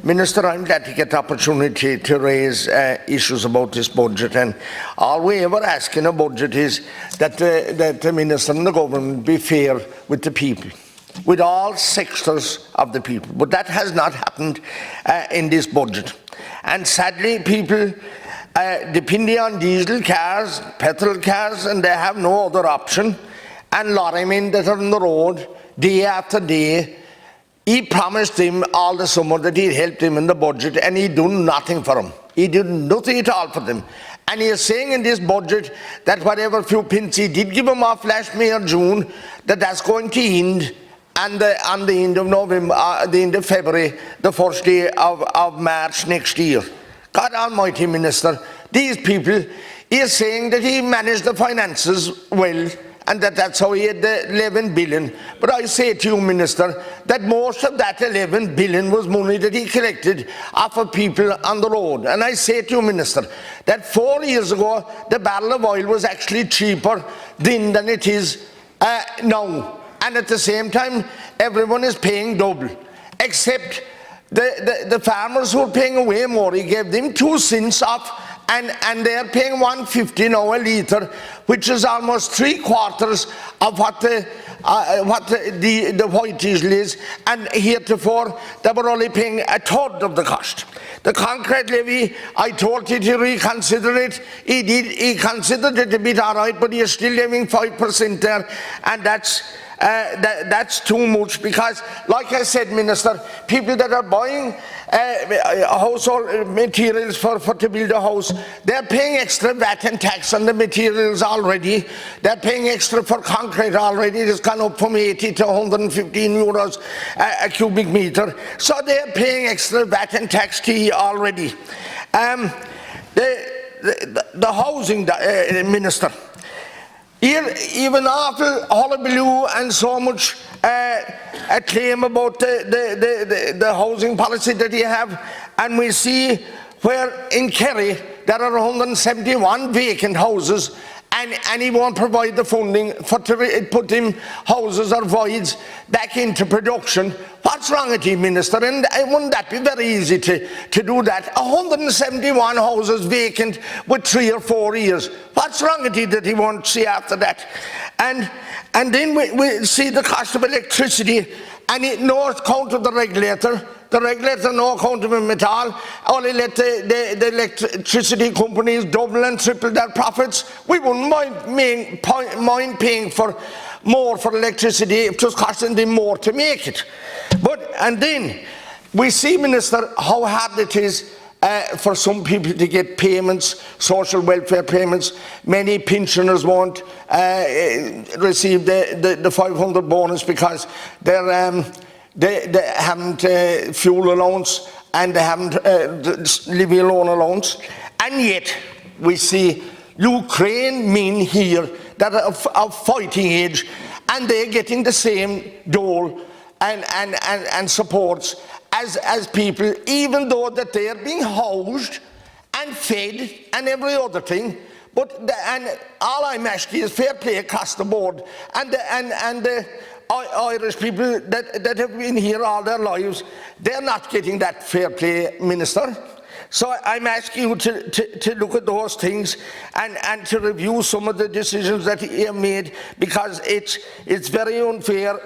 Minister, I'm glad to get the opportunity to raise issues about this budget, and all we ever ask in a budget is that the Minister and the government be fair with the people, with all sectors of the people. But that has not happened in this budget. And sadly, people depending on diesel cars, petrol cars, and they have no other option, and lorrymen that are on the road day after day. He promised them all the summer that he'd help them in the budget, and he done nothing for them. He did nothing at all for them. And he is saying in this budget that whatever few pence he did give them off last May or June, that's going to end on the end of November, the end of February, the first day of March next year. God Almighty, Minister, these people, he is saying that he managed the finances well, and that's how he had the 11 billion. But I say to you, Minister, that most of that 11 billion was money that he collected off of people on the road. And I say to you, Minister, that 4 years ago, the barrel of oil was actually cheaper then than it is now. And at the same time, everyone is paying double, except the farmers who are paying way more. He gave them 2 cents off, and they're paying 1.50 now a litre, which is almost 3/4 of what the white diesel is, and heretofore they were only paying 1/3 of the cost. The concrete levy, I told him to reconsider it. He did. He considered it a bit all right, but he is still levying 5% there, and that's too much, because, like I said, Minister, people that are buying household materials to build a house, they're paying extra VAT and tax on the materials already. They're paying extra for concrete already. It's gone up from 80 to 115 euros a cubic meter. So they're paying extra VAT and tax already. The housing Minister, even after hullabaloo and so much acclaim about the housing policy that you have, and we see where in Kerry there are 171 vacant houses, and he won't provide the funding to put them houses or voids back into production. What's wrong with you, Minister? And wouldn't that be very easy to do that? 171 houses vacant with 3 or 4 years. What's wrong with you that he won't see after that? And then we see the cost of electricity, and it no account of the regulator. The regulator no account of him at all. Only let the electricity companies double and triple their profits. We wouldn't mind paying for more for electricity if it was costing them more to make it. And then we see, Minister, how hard it is for some people to get payments, social welfare payments. Many pensioners won't receive the 500 bonus because they haven't fuel allowance, and they haven't living loan allowance. And yet we see Ukraine men here that are of fighting age, and they're getting the same dole and supports as people, even though that they are being housed and fed and every other thing. And all I'm asking is fair play across the board, and the Irish people that have been here all their lives, they're not getting that fair play, Minister. So I'm asking you to look at those things and to review some of the decisions that you have made, because it's very unfair.